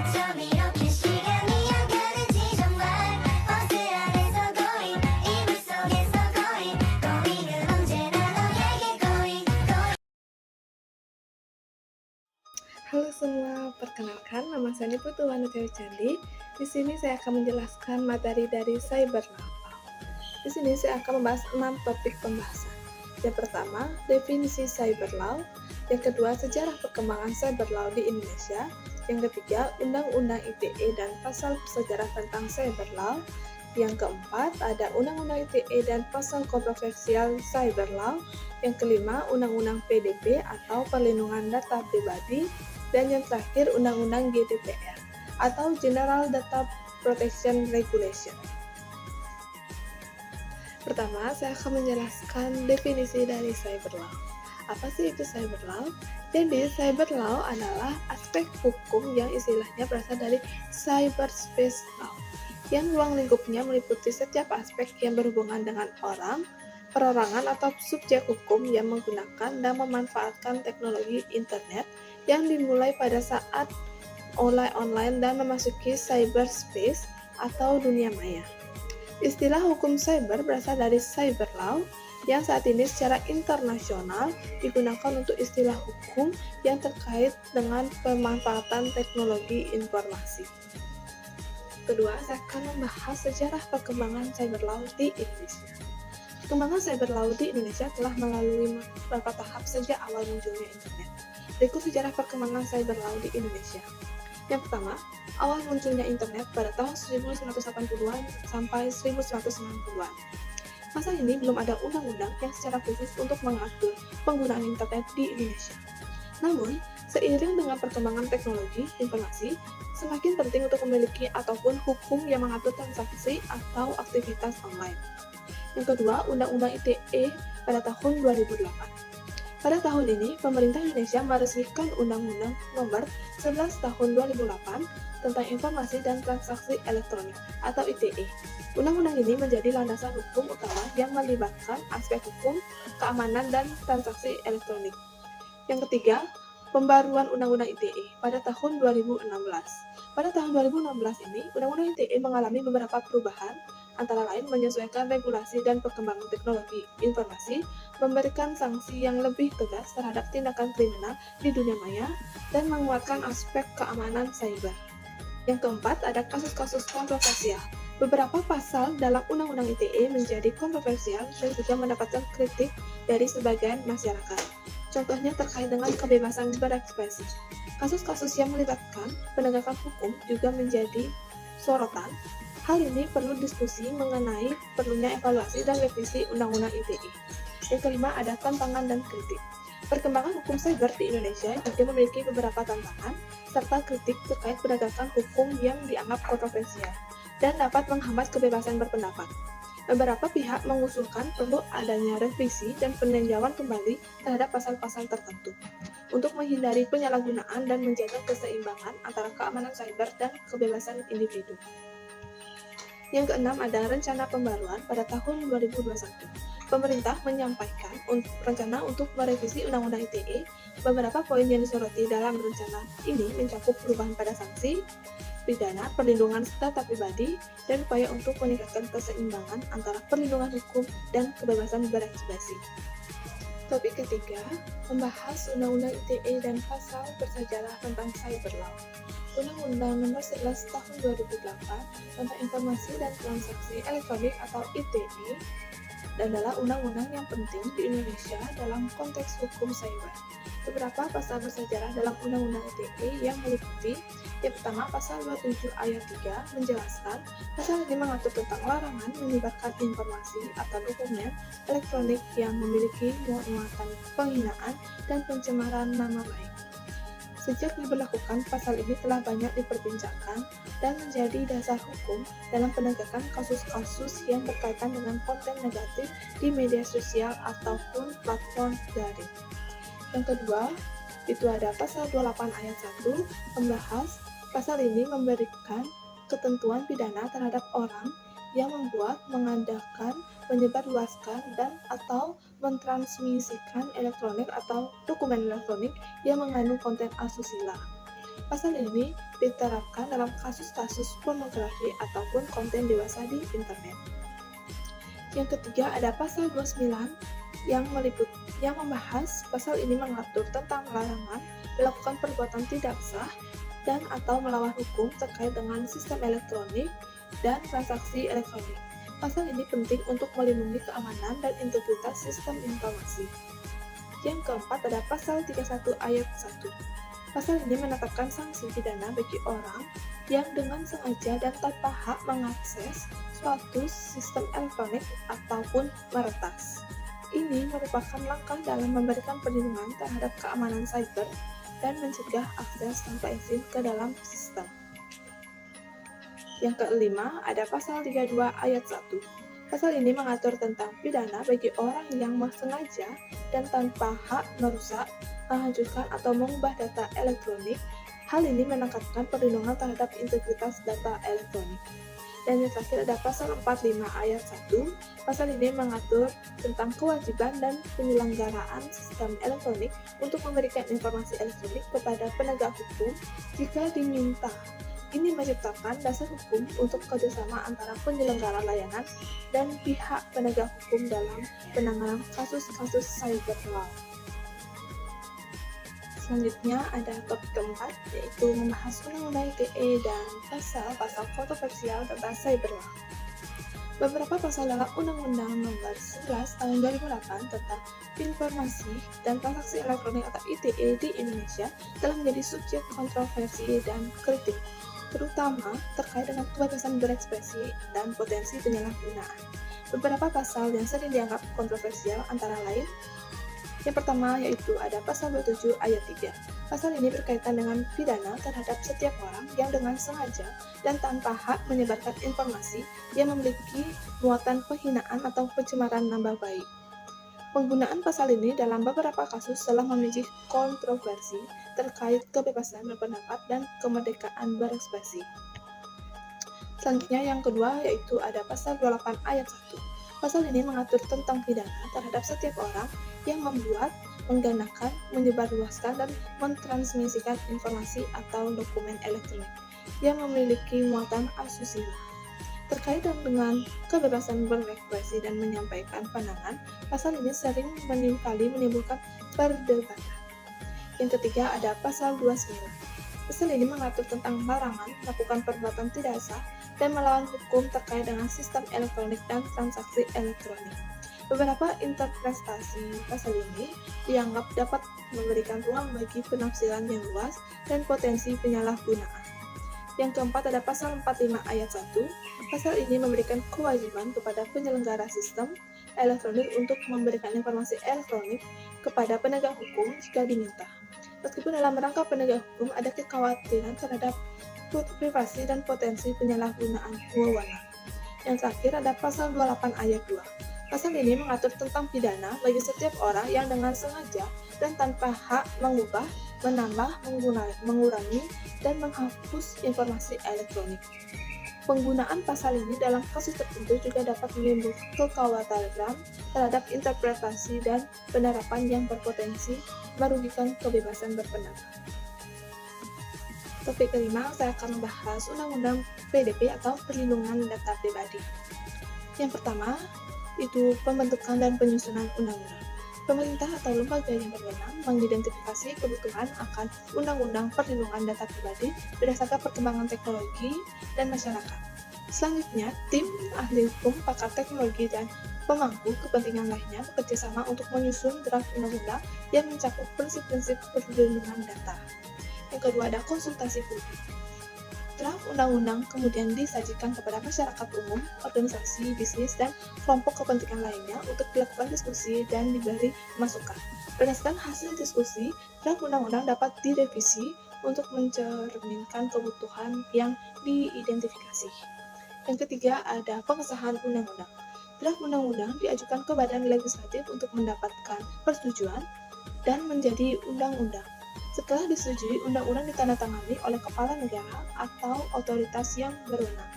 어쩜 이렇게 시간이 안 가는지 정말 버스 안에서 going 이불 속에서 going은 언제나 너에게 going. Halo semua, perkenalkan nama saya Putu Wanita Candi. Di sini saya akan menjelaskan materi dari Cyber Law. Di sini saya akan membahas 6 topik pembahasan. Yang pertama, definisi Cyber Law. Yang kedua, sejarah perkembangan Cyber Law di Indonesia. Yang ketiga, Undang-Undang ITE dan pasal sejarah tentang Cyber Law. Yang keempat, ada Undang-Undang ITE dan pasal kontroversial Cyber Law. Yang kelima, Undang-Undang PDP atau Perlindungan Data Pribadi. Dan yang terakhir, Undang-Undang GDPR atau General Data Protection Regulation. Pertama, saya akan menjelaskan definisi dari Cyber Law. Apa sih itu Cyber Law? Jadi, Cyber Law adalah aspek hukum yang istilahnya berasal dari Cyberspace Law, yang ruang lingkupnya meliputi setiap aspek yang berhubungan dengan orang, perorangan atau subjek hukum yang menggunakan dan memanfaatkan teknologi internet yang dimulai pada saat online dan memasuki cyberspace atau dunia maya. Istilah hukum cyber berasal dari cyber law yang saat ini secara internasional digunakan untuk istilah hukum yang terkait dengan pemanfaatan teknologi informasi. Kedua, saya akan membahas sejarah perkembangan cyber law di Indonesia. Perkembangan cyber law di Indonesia telah melalui beberapa tahap sejak awal munculnya internet. Berikut sejarah perkembangan cyber law di Indonesia. Yang pertama, awal munculnya internet pada tahun 1980-an sampai 1990-an. Masa ini belum ada undang-undang yang secara khusus untuk mengatur penggunaan internet di Indonesia. Namun, seiring dengan perkembangan teknologi informasi, semakin penting untuk memiliki ataupun hukum yang mengatur transaksi atau aktivitas online. Yang kedua, Undang-Undang ITE pada tahun 2008. Pada tahun ini, pemerintah Indonesia meresmikan Undang-Undang Nomor 11 Tahun 2008 tentang Informasi dan Transaksi Elektronik atau ITE. Undang-undang ini menjadi landasan hukum utama yang melibatkan aspek hukum, keamanan, dan transaksi elektronik. Yang ketiga, pembaruan Undang-Undang ITE pada tahun 2016. Pada tahun 2016 ini, Undang-Undang ITE mengalami beberapa perubahan, antara lain menyesuaikan regulasi dan perkembangan teknologi informasi, memberikan sanksi yang lebih tegas terhadap tindakan kriminal di dunia maya, dan menguatkan aspek keamanan cyber. Yang keempat, ada kasus-kasus kontroversial. Beberapa pasal dalam Undang-Undang ITE menjadi kontroversial dan juga mendapatkan kritik dari sebagian masyarakat. Contohnya terkait dengan kebebasan berekspresi. Kasus-kasus yang melibatkan penegakan hukum juga menjadi sorotan. Hal ini perlu diskusi mengenai perlunya evaluasi dan revisi Undang-Undang ITE. Yang kelima, ada tantangan dan kritik. Perkembangan hukum cyber di Indonesia juga memiliki beberapa tantangan serta kritik terkait penegakan hukum yang dianggap kontroversial dan dapat menghambat kebebasan berpendapat. Beberapa pihak mengusulkan perlu adanya revisi dan peninjauan kembali terhadap pasal-pasal tertentu untuk menghindari penyalahgunaan dan menjaga keseimbangan antara keamanan cyber dan kebebasan individu. Yang keenam, ada rencana pembaruan pada tahun 2021. Pemerintah menyampaikan rencana untuk merevisi Undang-Undang ITE. Beberapa poin yang disoroti dalam rencana ini mencakup perubahan pada sanksi, pidana, perlindungan data pribadi, dan upaya untuk meningkatkan keseimbangan antara perlindungan hukum dan kebebasan berekspresi. Topik ketiga, membahas Undang-Undang ITE dan pasal bersejarah tentang cyber law. Undang-Undang Nomor 11 Tahun 2008 tentang Informasi dan Transaksi Elektronik atau ITE adalah undang-undang yang penting di Indonesia dalam konteks hukum cyber. Beberapa pasal bersejarah dalam Undang-Undang ITE yang meliputi: yang pertama, pasal 27 ayat 3 menjelaskan pasal ini mengatur tentang larangan menyebarkan informasi atau dokumen elektronik yang memiliki muatan penghinaan dan pencemaran nama baik. Sejak diberlakukan, pasal ini telah banyak diperbincangkan dan menjadi dasar hukum dalam penegakan kasus-kasus yang berkaitan dengan konten negatif di media sosial ataupun platform daring. Yang kedua, itu ada pasal 28 ayat 1 membahas pasal ini memberikan ketentuan pidana terhadap orang yang membuat, mengadakan, menyebarluaskan, dan atau mentransmisikan elektronik atau dokumen elektronik yang mengandung konten asusila. Pasal ini diterapkan dalam kasus-kasus pornografi ataupun konten dewasa di internet. Yang ketiga ada pasal 29 yang membahas. Pasal ini mengatur tentang larangan melakukan perbuatan tidak sah dan atau melawan hukum terkait dengan sistem elektronik dan transaksi elektronik. Pasal ini penting untuk melindungi keamanan dan integritas sistem informasi. Yang keempat ada pasal 31 ayat 1. Pasal ini menetapkan sanksi pidana bagi orang yang dengan sengaja dan tanpa hak mengakses suatu sistem elektronik ataupun meretas. Ini merupakan langkah dalam memberikan perlindungan terhadap keamanan cyber dan mencegah akses tanpa izin ke dalam sistem. Yang kelima ada pasal 32 ayat 1. Pasal ini mengatur tentang pidana bagi orang yang sengaja dan tanpa hak merusak, menghancurkan atau mengubah data elektronik. Hal ini menekankan perlindungan terhadap integritas data elektronik. Dan yang terakhir ada pasal 45 ayat 1. Pasal ini mengatur tentang kewajiban dan penyelenggaraan sistem elektronik untuk memberikan informasi elektronik kepada penegak hukum jika diminta. Ini menciptakan dasar hukum untuk kerjasama antara penyelenggara layanan dan pihak penegak hukum dalam penanganan kasus-kasus cyber law. Selanjutnya ada topik keempat, yaitu membahas Undang-Undang ITE dan pasal-pasal kontroversial tentang cyber law. Beberapa pasal dalam Undang-Undang Nomor 11 Tahun 2008 tentang Informasi dan Transaksi Elektronik atau ITE di Indonesia telah menjadi subjek kontroversi dan kritik, terutama terkait dengan kebebasan berekspresi dan potensi penyalahgunaan. Beberapa pasal yang sering dianggap kontroversial antara lain, yang pertama yaitu ada pasal 27 ayat 3. Pasal ini berkaitan dengan pidana terhadap setiap orang yang dengan sengaja dan tanpa hak menyebarkan informasi yang memiliki muatan penghinaan atau pencemaran nama baik. Penggunaan pasal ini dalam beberapa kasus telah memicu kontroversi terkait kebebasan berpendapat dan kemerdekaan berekspresi. Selanjutnya yang kedua yaitu ada pasal 28 ayat 1. Pasal ini mengatur tentang pidana terhadap setiap orang yang membuat, menggunakan, menyebarluaskan, dan mentransmisikan informasi atau dokumen elektronik yang memiliki muatan asusila. Terkait dengan kebebasan berekspresi dan menyampaikan pandangan, pasal ini sering menimbulkan perdebatan. Yang ketiga ada pasal 29. Pasal ini mengatur tentang larangan melakukan perbuatan tidak sah dan melawan hukum terkait dengan sistem elektronik dan transaksi elektronik. Beberapa interpretasi pasal ini dianggap dapat memberikan ruang bagi penafsiran yang luas dan potensi penyalahgunaan. Yang keempat ada pasal 45 ayat 1. Pasal ini memberikan kewajiban kepada penyelenggara sistem elektronik untuk memberikan informasi elektronik kepada penegak hukum jika diminta. Meskipun dalam rangka penegak hukum ada kekhawatiran terhadap privasi dan potensi penyalahgunaan wewenang. Yang terakhir ada pasal 28 ayat 2. Pasal ini mengatur tentang pidana bagi setiap orang yang dengan sengaja dan tanpa hak mengubah, menambah, mengurangi, dan menghapus informasi elektronik. Penggunaan pasal ini dalam kasus tertentu juga dapat menimbulkan kekhawatiran terhadap interpretasi dan penerapan yang berpotensi merugikan kebebasan berpendapat. Topik kelima, saya akan membahas Undang-Undang PDP atau Perlindungan Data Pribadi. Yang pertama, itu pembentukan dan penyusunan undang-undang. Pemerintah atau lembaga yang berwenang mengidentifikasi kebutuhan akan undang-undang perlindungan data pribadi berdasarkan perkembangan teknologi dan masyarakat. Selanjutnya, tim ahli hukum, pakar teknologi, dan pemangku kepentingan lainnya bekerjasama untuk menyusun draft undang-undang yang mencakup prinsip-prinsip perlindungan data. Yang kedua ada konsultasi publik. Draft undang-undang kemudian disajikan kepada masyarakat umum, organisasi, bisnis, dan kelompok kepentingan lainnya untuk dilakukan diskusi dan diberi masukan. Berdasarkan hasil diskusi, draft undang-undang dapat direvisi untuk mencerminkan kebutuhan yang diidentifikasi. Yang ketiga ada pengesahan undang-undang. Draft undang-undang diajukan ke Badan Legislatif untuk mendapatkan persetujuan dan menjadi undang-undang. Setelah disetujui, undang-undang ditandatangani oleh kepala negara atau otoritas yang berwenang.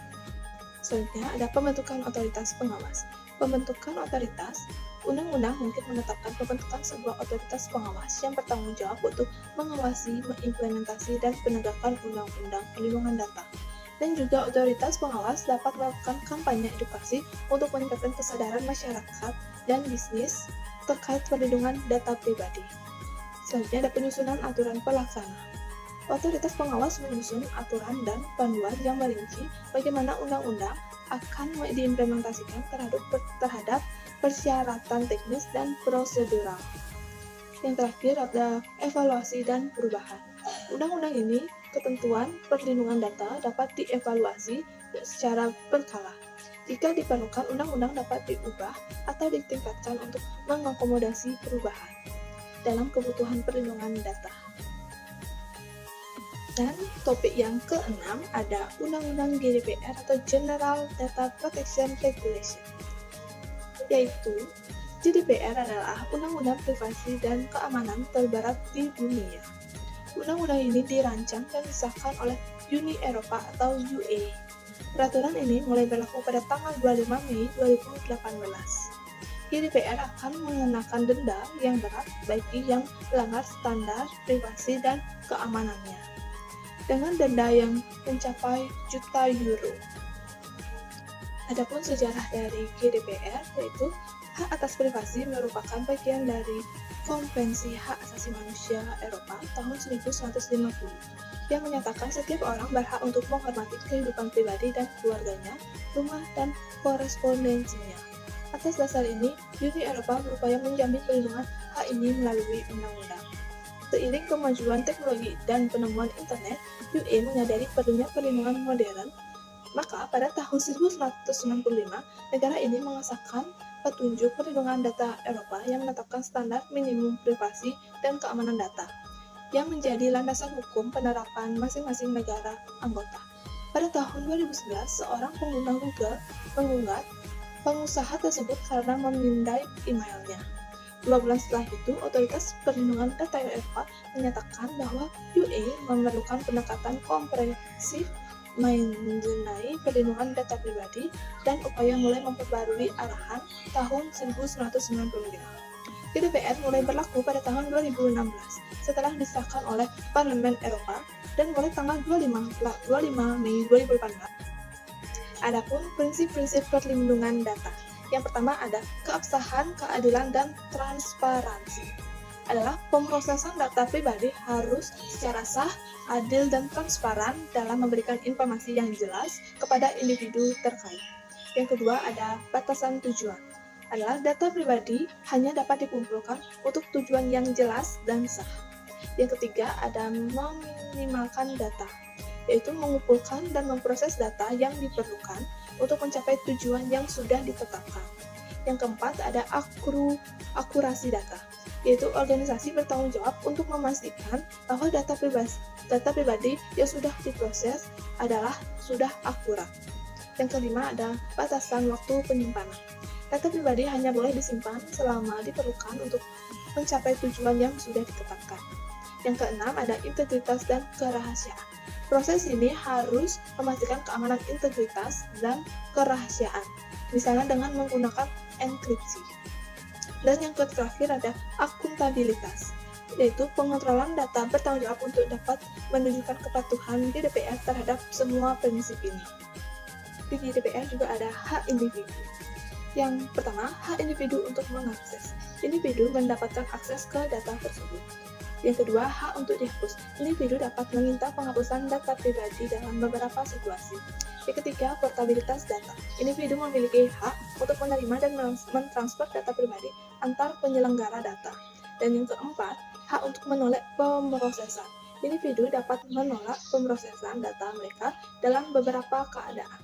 Selanjutnya ada pembentukan otoritas pengawas. Pembentukan otoritas undang-undang mungkin menetapkan pembentukan sebuah otoritas pengawas yang bertanggung jawab untuk mengawasi, mengimplementasi, dan penegakan undang-undang perlindungan data. Dan juga otoritas pengawas dapat melakukan kampanye edukasi untuk meningkatkan kesadaran masyarakat dan bisnis terkait perlindungan data pribadi. Selanjutnya ada penyusunan aturan pelaksana. Otoritas pengawas menyusun aturan dan panduan yang merinci bagaimana undang-undang akan diimplementasikan terhadap persyaratan teknis dan prosedural. Yang terakhir ada evaluasi dan perubahan. Undang-undang ini, ketentuan perlindungan data dapat dievaluasi secara berkala. Jika diperlukan, undang-undang dapat diubah atau ditingkatkan untuk mengakomodasi perubahan dalam kebutuhan perlindungan data. Dan topik yang keenam ada Undang-Undang GDPR atau General Data Protection Regulation, yaitu GDPR adalah Undang-Undang Privasi dan Keamanan terberat di dunia. Undang-undang ini dirancang dan disahkan oleh Uni Eropa atau UE. Peraturan ini mulai berlaku pada tanggal 25 Mei 2018. GDPR akan mengenakan denda yang berat bagi yang melanggar standar privasi dan keamanannya, dengan denda yang mencapai juta euro. Adapun sejarah dari GDPR, yaitu hak atas privasi merupakan bagian dari Konvensi Hak Asasi Manusia Eropa tahun 1950 yang menyatakan setiap orang berhak untuk menghormati kehidupan pribadi dan keluarganya, rumah, dan korespondensinya. Atas dasar ini, Uni Eropa berupaya menjamin perlindungan hak ini melalui undang-undang. Seiring kemajuan teknologi dan penemuan internet, UE menyadari perlunya perlindungan modern. Maka pada tahun 1995, negara ini mengesahkan petunjuk perlindungan data Eropa yang menetapkan standar minimum privasi dan keamanan data, yang menjadi landasan hukum penerapan masing-masing negara anggota. Pada tahun 2011, seorang pengguna Google menggugat pengusaha tersebut karena memindai emailnya. 2 bulan setelah itu, Otoritas Perlindungan Data Eropa menyatakan bahwa UE memerlukan pendekatan komprehensif mengenai perlindungan data pribadi dan upaya mulai memperbarui arahan tahun 1995. GDPR mulai berlaku pada tahun 2016 setelah disahkan oleh Parlemen Eropa dan mulai tanggal 25 Mei 2018. Adapun prinsip-prinsip perlindungan data. Yang pertama ada keabsahan, keadilan, dan transparansi. Adalah pemrosesan data pribadi harus secara sah, adil, dan transparan dalam memberikan informasi yang jelas kepada individu terkait. Yang kedua ada batasan tujuan. Adalah data pribadi hanya dapat dikumpulkan untuk tujuan yang jelas dan sah. Yang ketiga ada meminimalkan data, yaitu mengumpulkan dan memproses data yang diperlukan untuk mencapai tujuan yang sudah ditetapkan. Yang keempat ada akurasi data, yaitu organisasi bertanggung jawab untuk memastikan bahwa data pribadi yang sudah diproses adalah sudah akurat. Yang kelima ada batasan waktu penyimpanan. Data pribadi hanya boleh disimpan selama diperlukan untuk mencapai tujuan yang sudah ditetapkan. Yang keenam ada integritas dan kerahasiaan. Proses ini harus memastikan keamanan integritas dan kerahasiaan, misalnya dengan menggunakan enkripsi. Dan yang terakhir ada akuntabilitas, yaitu pengontrolan data bertanggung jawab untuk dapat menunjukkan kepatuhan GDPR terhadap semua prinsip ini. Di GDPR juga ada hak individu. Yang pertama, hak individu untuk mengakses. Individu mendapatkan akses ke data tersebut. Yang kedua, hak untuk dihapus. Individu dapat meminta penghapusan data pribadi dalam beberapa situasi. Yang ketiga, portabilitas data. Individu memiliki hak untuk menerima dan mentransfer data pribadi antar penyelenggara data. Dan yang keempat, hak untuk menolak pemrosesan. Individu dapat menolak pemrosesan data mereka dalam beberapa keadaan.